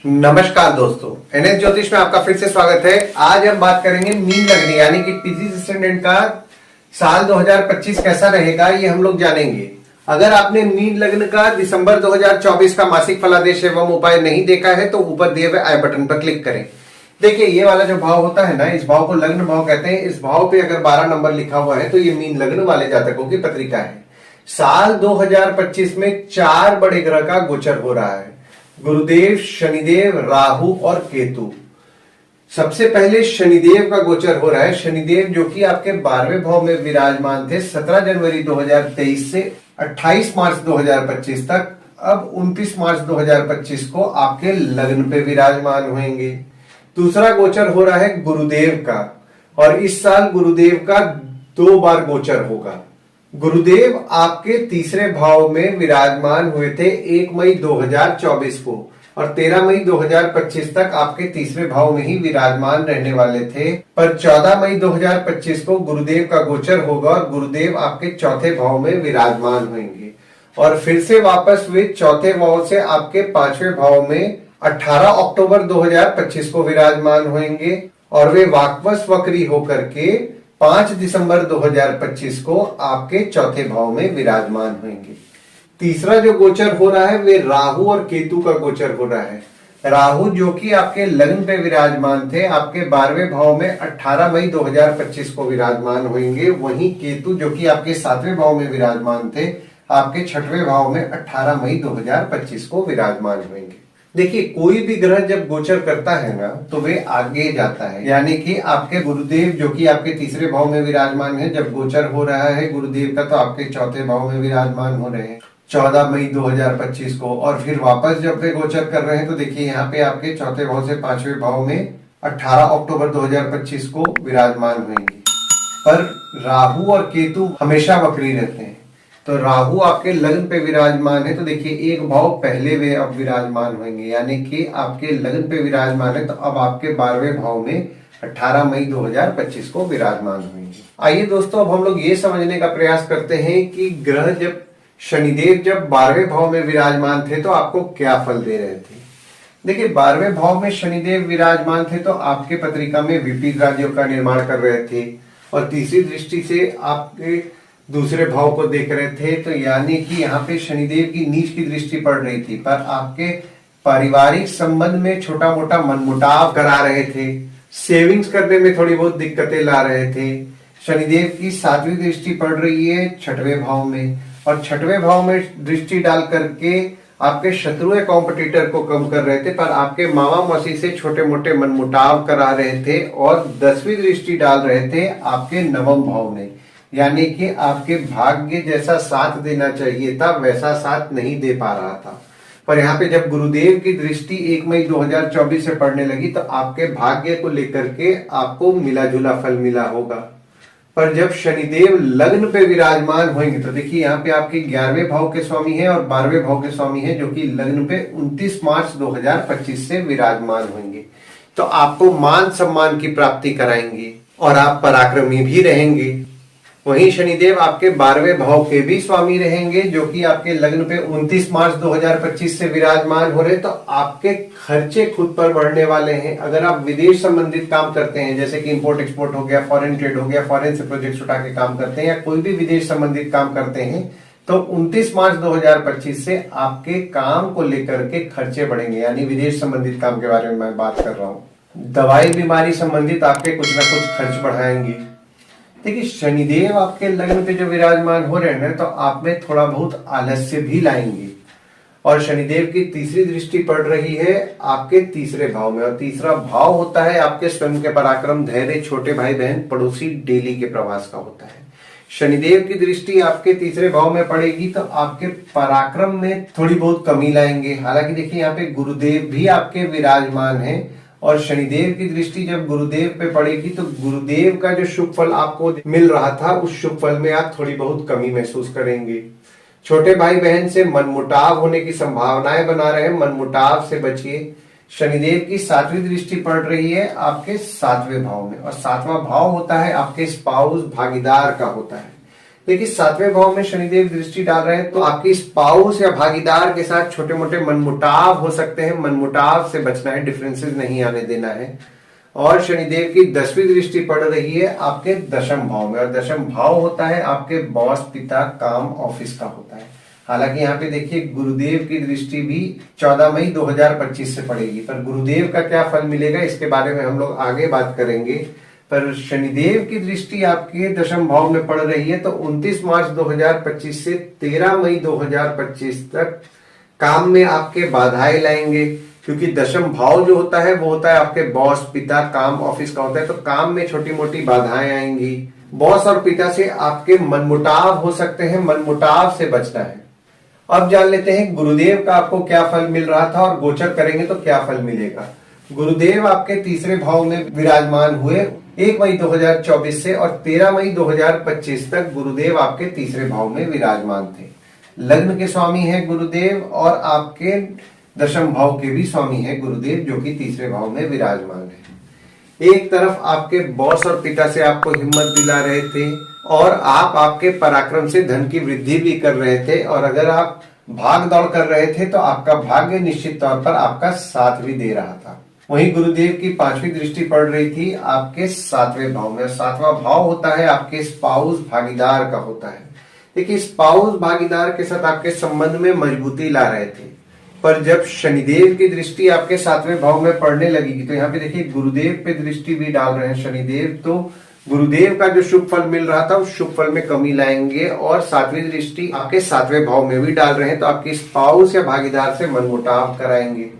नमस्कार दोस्तों, एनएस ज्योतिष में आपका फिर से स्वागत है। आज हम बात करेंगे मीन लग्न यानी कि पिछिस स्टैंडर्ड का साल 2025 कैसा रहेगा, ये हम लोग जानेंगे। अगर आपने मीन लग्न का दिसंबर 2024 का मासिक फलादेश एवं उपाय नहीं देखा है तो ऊपर दिए हुए आई बटन पर क्लिक करें। देखिए, ये वाला जो भाव होता है ना, इस भाव को लग्न भाव कहते हैं। इस भाव पे अगर 12 नंबर लिखा हुआ है तो ये मीन लग्न वाले जातकों की पत्रिका है। साल 2025 में 4 बड़े ग्रह का गोचर हो रहा है, गुरुदेव, शनिदेव, राहु और केतु। सबसे पहले शनिदेव का गोचर हो रहा है। शनिदेव जो कि आपके 12वें भाव में विराजमान थे 17 जनवरी 2023 से 28 मार्च 2025 तक। अब 29 मार्च 2025 को आपके लग्न पे विराजमान होंगे। दूसरा गोचर हो रहा है गुरुदेव का, और इस साल गुरुदेव का 2 बार गोचर होगा। गुरुदेव आपके तीसरे भाव में विराजमान हुए थे 1 मई 2024 को, और 13 मई 2025 तक आपके तीसरे भाव में ही विराजमान रहने वाले थे। पर 14 मई 2025 को गुरुदेव का गोचर होगा और गुरुदेव आपके चौथे भाव में विराजमान होंगे, और फिर से वापस वे चौथे भाव से आपके 5वें भाव में 18 अक्टूबर 2025 को विराजमान होंगे, और वे वापस वक्री होकर के 5 दिसंबर 2025 को आपके चौथे भाव में विराजमान होंगे। तीसरा जो गोचर हो रहा है वे राहु और केतु का गोचर हो रहा है। राहु जो कि आपके लग्न पे विराजमान थे, आपके 12वें भाव में 18 मई 2025 को विराजमान होंगे। वहीं केतु जो कि आपके 7वें भाव में विराजमान थे, आपके 6वें भाव में 18 मई 2025 को विराजमान होंगे। देखिए, कोई भी ग्रह जब गोचर करता है ना तो वे आगे जाता है। यानी कि आपके गुरुदेव जो कि आपके तीसरे भाव में विराजमान है, जब गोचर हो रहा है गुरुदेव का तो आपके चौथे भाव में विराजमान हो रहे हैं 14 मई 2025 को, और फिर वापस जब वे गोचर कर रहे हैं तो देखिए यहाँ पे आपके चौथे भाव से 5वें भाव में 18 अक्टूबर 2025 को विराजमान होंगे। पर राहु और केतु हमेशा वक्री रहते हैं। तो राहु आपके लग्न पे विराजमान है तो देखिए एक भाव पहले वे अब विराजमान होंगे, यानी कि आपके लग्न पे विराजमान है तो अब आपके 12वें भाव में 18 मई 2025 को विराजमान होंगे। आइए दोस्तों, अब हम लोग ये समझने का प्रयास करते हैं कि ग्रह जब शनिदेव जब 12वें भाव में विराजमान थे तो आपको क्या फल दे रहे थे। देखिए, 12वें भाव में शनिदेव विराजमान थे तो आपके पत्रिका में विपरीत राज्यों का निर्माण कर रहे थे, और तीसरी दृष्टि से आपके दूसरे भाव को देख रहे थे। तो यानी कि यहाँ पे शनिदेव की नीच की दृष्टि पड़ रही थी, पर आपके पारिवारिक संबंध में छोटा मोटा मनमुटाव करा रहे थे, सेविंग्स करने में थोड़ी बहुत दिक्कतें ला रहे थे। शनिदेव की 7वीं दृष्टि पड़ रही है 6वें भाव में, और 6वें भाव में दृष्टि डाल करके आपके शत्रु या कॉम्पिटिटर को कम कर रहे थे, पर आपके मामा मौसी से छोटे मोटे मनमुटाव करा रहे थे, और 10वीं दृष्टि डाल रहे थे आपके 9वें भाव में। यानी कि आपके भाग्य जैसा साथ देना चाहिए था वैसा साथ नहीं दे पा रहा था। पर यहाँ पे जब गुरुदेव की दृष्टि 1 मई 2024 से पड़ने लगी तो आपके भाग्य को लेकर के आपको मिला जुला फल मिला होगा। पर जब शनिदेव लग्न पे विराजमान होंगे तो देखिए यहाँ पे आपके 11वें भाव के स्वामी हैं और 12वें भाव के स्वामी हैं, जो कि लग्न पे 29 मार्च 2025 से विराजमान होंगे। तो आपको मान सम्मान की प्राप्ति कराएंगे और आप पराक्रमी भी रहेंगे। वहीं शनिदेव आपके 12वें भाव के भी स्वामी रहेंगे, जो कि आपके लग्न पे 29 मार्च 2025 से विराजमान हो रहे। तो आपके खर्चे खुद पर बढ़ने वाले हैं। अगर आप विदेश संबंधित काम करते हैं, जैसे कि इंपोर्ट एक्सपोर्ट हो गया, फॉरेन ट्रेड हो गया, फॉरेन से प्रोजेक्ट उठा के काम करते हैं, या कोई भी विदेश संबंधित काम करते हैं, तो 29 मार्च 2025 से आपके काम को लेकर के खर्चे बढ़ेंगे। यानी विदेश संबंधित काम के बारे में मैं बात कर रहा हूँ। दवाई बीमारी संबंधित आपके कुछ ना कुछ खर्च बढ़ाएंगे। देखिए, शनिदेव आपके लग्न पे जो विराजमान हो रहे हैं तो आप में थोड़ा बहुत आलस्य भी लाएंगे, और शनिदेव की तीसरी दृष्टि पड़ रही है आपके तीसरे भाव में, और तीसरा भाव होता है आपके स्वयं के पराक्रम, धैर्य, छोटे भाई बहन, पड़ोसी, डेली के प्रवास का होता है। शनिदेव की दृष्टि आपके तीसरे भाव में पड़ेगी तो आपके पराक्रम में थोड़ी बहुत कमी लाएंगे। हालांकि देखिए यहाँ पे गुरुदेव भी आपके विराजमान है, और शनिदेव की दृष्टि जब गुरुदेव पे पड़ेगी तो गुरुदेव का जो शुभ फल आपको मिल रहा था उस शुभ फल में आप थोड़ी बहुत कमी महसूस करेंगे। छोटे भाई बहन से मनमुटाव होने की संभावनाएं बना रहे हैं, मनमुटाव से बचिए। शनिदेव की 7वीं दृष्टि पड़ रही है आपके 7वें भाव में, और 7वां भाव होता है आपके स्पाउस, भागीदार का होता है। देखिए 7वें भाव में शनिदेव दृष्टि डाल रहे हैं तो आपकी स्पाउस या भागीदार के साथ छोटे मोटे मनमुटाव हो सकते हैं। मनमुटाव से बचना है, डिफरेंसेस नहीं आने देना है। और शनिदेव की 10वीं दृष्टि पड़ रही है आपके दशम भाव में, और दशम भाव होता है आपके बॉस, पिता, काम, ऑफिस का होता है। हालांकि यहाँ पे देखिए गुरुदेव की दृष्टि भी 14 मई 2025 से पड़ेगी, पर गुरुदेव का क्या फल मिलेगा इसके बारे में हम लोग आगे बात करेंगे। पर शनिदेव की दृष्टि आपके दशम भाव में पड़ रही है तो 29 मार्च 2025 से 13 मई 2025 तक काम में आपके बाधाएं लाएंगे, क्योंकि दशम भाव जो होता है वो होता है आपके बॉस, पिता, काम, ऑफिस का होता है। तो काम में छोटी मोटी बाधाएं आएंगी। बॉस और पिता से आपके मनमुटाव हो सकते हैं, मनमुटाव से बचना है। अब जान लेते हैं गुरुदेव का आपको क्या फल मिल रहा था और गोचर करेंगे तो क्या फल मिलेगा। गुरुदेव आपके तीसरे भाव में विराजमान हुए 1 मई 2024 से, और 13 मई 2025 तक गुरुदेव आपके तीसरे भाव में विराजमान थे। लग्न के स्वामी है गुरुदेव और आपके दशम भाव के भी स्वामी है गुरुदेव, जो कि तीसरे भाव में विराजमान है। एक तरफ आपके बॉस और पिता से आपको हिम्मत दिला रहे थे और आप आपके पराक्रम से धन की वृद्धि भी कर रहे थे, और अगर आप भाग दौड़ कर रहे थे तो आपका भाग्य निश्चित तौर पर आपका साथ भी दे रहा था। वहीं गुरुदेव की 5वीं दृष्टि पड़ रही थी आपके 7वें भाव में। 7वां भाव होता है आपके स्पाउस, भागीदार का होता है। देखिए स्पाउस, भागीदार के साथ आपके संबंध में मजबूती ला रहे थे, पर जब शनिदेव की दृष्टि आपके 7वें भाव में पड़ने लगेगी तो यहाँ पे देखिए गुरुदेव पे दृष्टि भी डाल रहे हैं शनिदेव, तो गुरुदेव का जो शुभ फल मिल रहा था उस शुभ फल में कमी लाएंगे। और 7वीं दृष्टि आपके 7वें भाव में भी डाल रहे हैं तो आपकी स्पाउस या भागीदार से मनमुटाव कराएंगे।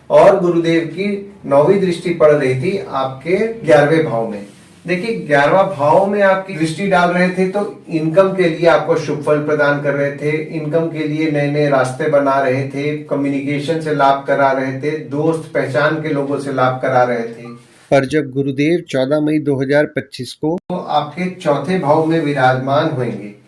और गुरुदेव की 9वीं दृष्टि पड़ रही थी आपके 11वें भाव में। देखिए 11वां भाव में आपकी दृष्टि डाल रहे थे तो इनकम के लिए आपको शुभ फल प्रदान कर रहे थे, इनकम के लिए नए नए रास्ते बना रहे थे, कम्युनिकेशन से लाभ करा रहे थे, दोस्त पहचान के लोगों से लाभ करा रहे थे। पर जब गुरुदेव 14 मई 2025 को तो आपके 4थे भाव में विराजमान होंगे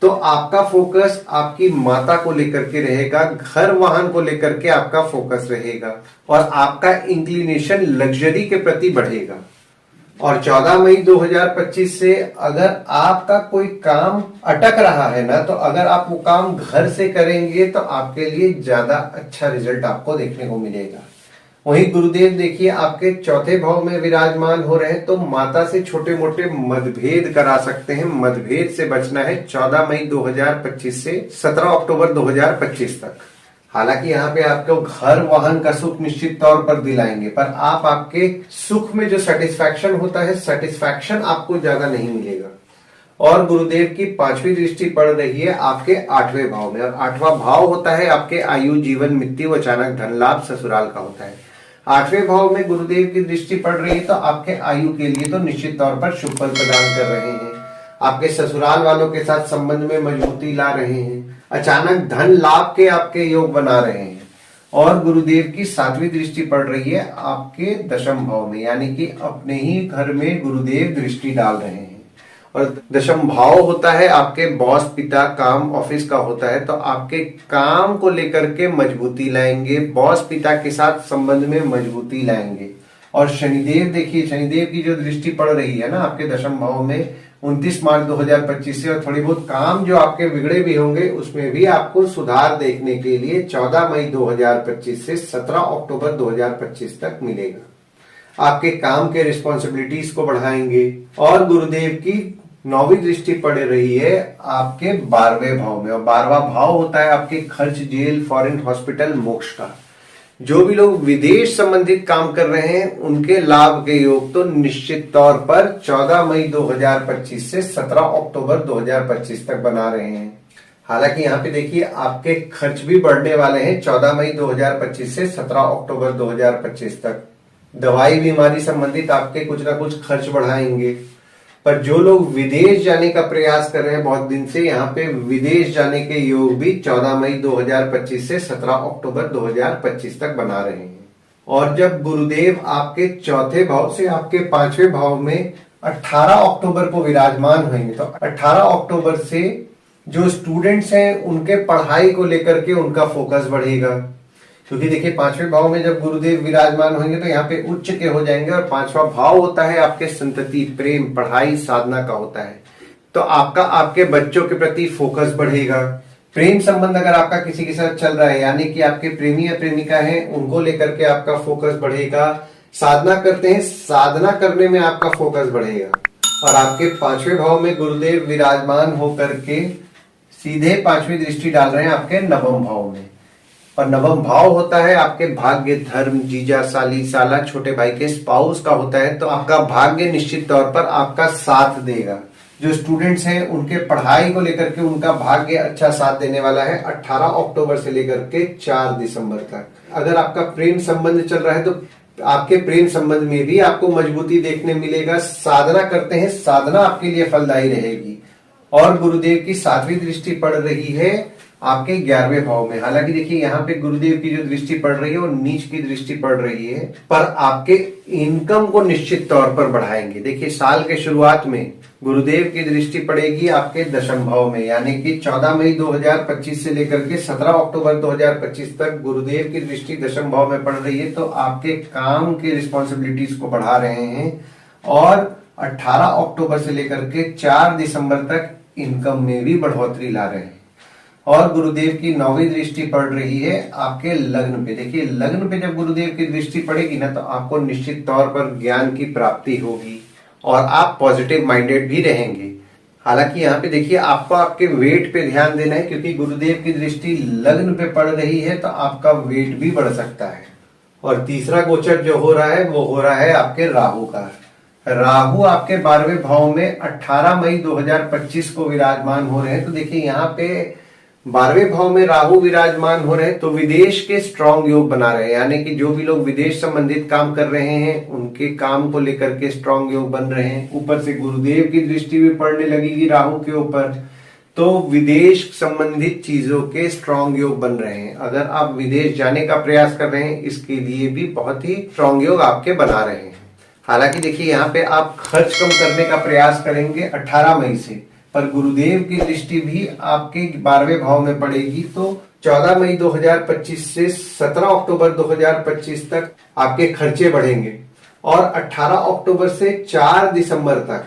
तो आपका फोकस आपकी माता को लेकर के रहेगा, घर वाहन को लेकर के आपका फोकस रहेगा, और आपका इंक्लिनेशन लग्जरी के प्रति बढ़ेगा। और 14 मई 2025 से अगर आपका कोई काम अटक रहा है ना, तो अगर आप वो काम घर से करेंगे तो आपके लिए ज्यादा अच्छा रिजल्ट आपको देखने को मिलेगा। वहीं गुरुदेव देखिए आपके 4थे भाव में विराजमान हो रहे हैं तो माता से छोटे मोटे मतभेद करा सकते हैं। मतभेद से बचना है 14 मई 2025 से 17 अक्टूबर 2025 तक। हालांकि यहाँ पे आपको घर वाहन का सुख निश्चित तौर पर दिलाएंगे, पर आप आपके सुख में जो सेटिस्फैक्शन होता है, सेटिस्फैक्शन आपको ज्यादा नहीं मिलेगा। और गुरुदेव की 5वीं दृष्टि पड़ रही है आपके 8वें भाव में, और 8वां भाव होता है आपके आयु, जीवन, मृत्यु, अचानक धन लाभ, ससुराल का होता है। 8वें भाव में गुरुदेव की दृष्टि पड़ रही है तो आपके आयु के लिए तो निश्चित तौर पर शुभ फल प्रदान कर रहे हैं। आपके ससुराल वालों के साथ संबंध में मजबूती ला रहे हैं, अचानक धन लाभ के आपके योग बना रहे हैं। और गुरुदेव की 7वीं दृष्टि पड़ रही है आपके दशम भाव में, यानी कि अपने ही घर में गुरुदेव दृष्टि डाल रहे हैं। और दशम भाव होता है आपके बॉस, पिता, काम, ऑफिस का होता है, तो आपके काम को लेकर के मजबूती लाएंगे, बॉस, पिता के साथ संबंध में मजबूती लाएंगे। और शनिदेव देखिए, शनिदेव की जो दृष्टि पड़ रही है ना आपके दशम भाव में 29 मार्च 2025 से, और थोड़ी बहुत काम जो आपके बिगड़े भी होंगे उसमें भी आपको सुधार देखने के लिए 14 मई 2025 से 17 अक्टूबर 2025 तक मिलेगा। आपके काम के रिस्पॉन्सिबिलिटीज को बढ़ाएंगे। और गुरुदेव की 9वीं दृष्टि पड़ रही है आपके 12वें भाव में, और 12वां भाव होता है आपके खर्च, जेल, फॉरेन, हॉस्पिटल, मोक्ष का। जो भी लोग विदेश संबंधित काम कर रहे हैं उनके लाभ के योग तो निश्चित तौर पर 14 मई 2025 से 17 अक्टूबर 2025 तक बना रहे हैं। हालांकि यहाँ पे देखिए आपके खर्च भी बढ़ने वाले हैं 14 मई 2025 से 17 अक्टूबर 2025 तक। दवाई बीमारी संबंधित आपके कुछ ना कुछ खर्च बढ़ाएंगे। पर जो लोग विदेश जाने का प्रयास कर रहे हैं बहुत दिन से, यहाँ पे विदेश जाने के योग भी 14 मई 2025 से 17 अक्टूबर 2025 तक बना रहे हैं। और जब गुरुदेव आपके 4थे भाव से आपके 5वें भाव में 18 अक्टूबर को विराजमान होंगे, तो 18 अक्टूबर से जो स्टूडेंट्स हैं उनके पढ़ाई को लेकर के उनका फोकस बढ़ेगा। क्योंकि देखिए 5वें भाव में जब गुरुदेव विराजमान होंगे तो यहाँ पे उच्च के हो जाएंगे, और 5वां भाव होता है आपके संतति, प्रेम, पढ़ाई, साधना का होता है। तो आपका आपके बच्चों के प्रति फोकस बढ़ेगा। प्रेम संबंध अगर आपका किसी के साथ चल रहा है, यानी कि आपके प्रेमी या प्रेमिका हैं, उनको लेकर के आपका फोकस बढ़ेगा। साधना करते हैं, साधना करने में आपका फोकस बढ़ेगा। और आपके 5वें भाव में गुरुदेव विराजमान होकर के सीधे 5वीं दृष्टि डाल रहे हैं आपके 9वें भाव में। और 9वां भाव होता है आपके भाग्य, धर्म, जीजा, साली, साला, छोटे भाई के स्पाउस का होता है। तो आपका भाग्य निश्चित तौर पर आपका साथ देगा। जो स्टूडेंट्स हैं उनके पढ़ाई को लेकर के उनका भाग्य अच्छा साथ देने वाला है 18 अक्टूबर से लेकर के 4 दिसंबर तक। अगर आपका प्रेम संबंध चल रहा है तो आपके प्रेम संबंध में भी आपको मजबूती देखने मिलेगा। साधना करते हैं, साधना आपके लिए फलदायी रहेगी। और गुरुदेव की 7वीं दृष्टि पड़ रही है आपके 11वें भाव में। हालांकि देखिए यहाँ पे गुरुदेव की जो दृष्टि पड़ रही है वो नीच की दृष्टि पड़ रही है, पर आपके इनकम को निश्चित तौर पर बढ़ाएंगे। देखिए साल के शुरुआत में गुरुदेव की दृष्टि पड़ेगी आपके 10वें भाव में, यानी कि 14 मई 2025 से लेकर के 17 अक्टूबर 2025 तक गुरुदेव की दृष्टि 10वें भाव में पड़ रही है। तो आपके काम की रिस्पॉन्सिबिलिटीज को बढ़ा रहे हैं। और 18 अक्टूबर से लेकर के 4 दिसंबर तक इनकम में भी बढ़ोतरी ला रहे हैं। और गुरुदेव की 9वीं दृष्टि पड़ रही है आपके लग्न पे। देखिए लग्न पे जब गुरुदेव की दृष्टि पड़ेगी ना, तो आपको निश्चित तौर पर ज्ञान की प्राप्ति होगी और आप पॉजिटिव माइंडेड भी रहेंगे। हालांकि यहाँ पे देखिए आपको आपके वेट पे ध्यान देना है, क्योंकि गुरुदेव की दृष्टि लग्न पे पड़ रही है तो आपका वेट भी बढ़ सकता है। और तीसरा गोचर जो हो रहा है वो हो रहा है आपके राहु का। राहु आपके 12वें भाव में 18 मई 2025 को विराजमान हो रहे हैं। तो देखिए यहाँ पे 12वें भाव में राहु विराजमान हो रहे हैं तो विदेश के स्ट्रांग योग बना रहे हैं, यानी कि जो भी लोग विदेश संबंधित काम कर रहे हैं उनके काम को लेकर के स्ट्रांग योग बन रहे हैं। ऊपर से गुरुदेव की दृष्टि भी पड़ने लगेगी राहु के ऊपर, तो विदेश संबंधित चीजों के स्ट्रांग योग बन रहे हैं। अगर आप विदेश जाने का प्रयास कर रहे हैं, इसके लिए भी बहुत ही स्ट्रांग योग आपके बना रहे हैं। हालांकि देखिए यहाँ पे आप खर्च कम करने का प्रयास करेंगे 18 मई से, पर गुरुदेव की दृष्टि भी आपके 12वें भाव में पड़ेगी। तो 14 मई 2025 से 17 अक्टूबर 2025 तक आपके खर्चे बढ़ेंगे। और 18 अक्टूबर से 4 दिसंबर तक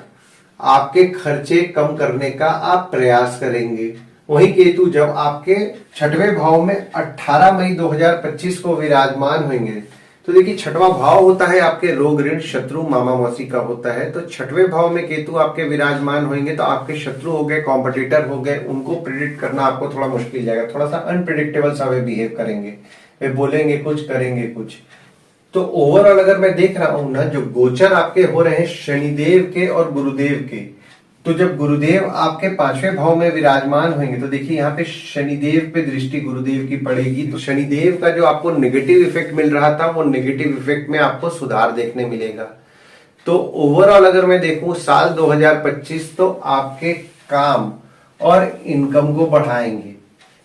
आपके खर्चे कम करने का आप प्रयास करेंगे। वहीं केतु जब आपके 6वें भाव में 18 मई 2025 को विराजमान होंगे, तो देखिए 6वां भाव होता है आपके रोग, ऋण, शत्रु, मामा मौसी का होता है। तो 6वें भाव में केतु आपके विराजमान होंगे तो आपके शत्रु हो गए, कॉम्पिटिटर हो गए, उनको प्रिडिक्ट करना आपको थोड़ा मुश्किल जाएगा। थोड़ा सा अनप्रिडिक्टेबल सा वे बिहेव करेंगे, वे बोलेंगे कुछ, करेंगे कुछ। तो ओवरऑल अगर मैं देख रहा हूं ना, जो गोचर आपके हो रहे हैं शनिदेव के और गुरुदेव के, तो जब गुरुदेव आपके 5वें भाव में विराजमान होंगे तो देखिए यहाँ पे शनिदेव पे दृष्टि गुरुदेव की पड़ेगी। तो शनिदेव का जो आपको नेगेटिव इफेक्ट मिल रहा था वो नेगेटिव इफेक्ट में आपको सुधार देखने मिलेगा। तो ओवरऑल अगर मैं देखूं साल 2025 तो आपके काम और इनकम को बढ़ाएंगे।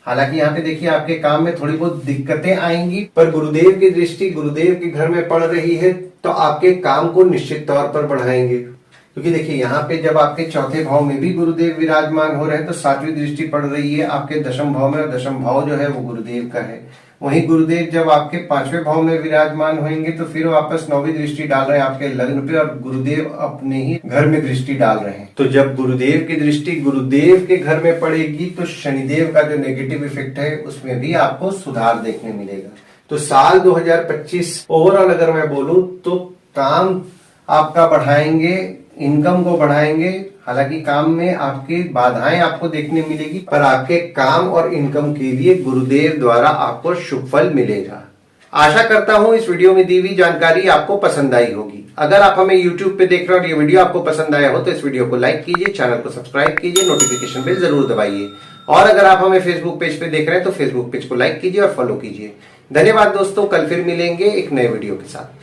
हालांकि यहाँ पे देखिए आपके काम में थोड़ी बहुत दिक्कतें आएंगी, पर गुरुदेव की दृष्टि गुरुदेव के घर में पड़ रही है तो आपके काम को निश्चित तौर पर बढ़ाएंगे। क्योंकि देखिए यहाँ पे जब आपके 4थे भाव में भी गुरुदेव विराजमान हो रहे हैं तो 7वीं दृष्टि पड़ रही है आपके 10वें भाव में, और 10वां भाव जो है वो गुरुदेव का है। वहीं गुरुदेव जब आपके 5वें भाव में विराजमान होंगे तो फिर वापस 9वीं दृष्टि डाल रहे हैं आपके लग्न पे, और गुरुदेव अपने ही घर में दृष्टि डाल रहे हैं। तो जब गुरुदेव की दृष्टि गुरुदेव के घर में पड़ेगी तो शनिदेव का जो नेगेटिव इफेक्ट है उसमें भी आपको सुधार देखने मिलेगा। तो साल 2025 ओवरऑल अगर मैं बोलूं तो काम आपका बढ़ाएंगे, इनकम को बढ़ाएंगे। हालांकि काम में आपकी बाधाएं आपको देखने मिलेगी, पर आपके काम और इनकम के लिए गुरुदेव द्वारा आपको शुभ फल मिलेगा। आशा करता हूं इस वीडियो में दी हुई जानकारी आपको पसंद आई होगी। अगर आप हमें YouTube पे देख रहे हो और ये वीडियो आपको पसंद आया हो तो इस वीडियो को लाइक कीजिए, चैनल को सब्सक्राइब कीजिए, नोटिफिकेशन बेल जरूर दबाइए। और अगर आप हमें फेसबुक पेज पे देख रहे हैं तो फेसबुक पेज को लाइक कीजिए और फॉलो कीजिए। धन्यवाद दोस्तों, कल फिर मिलेंगे एक नए वीडियो के साथ।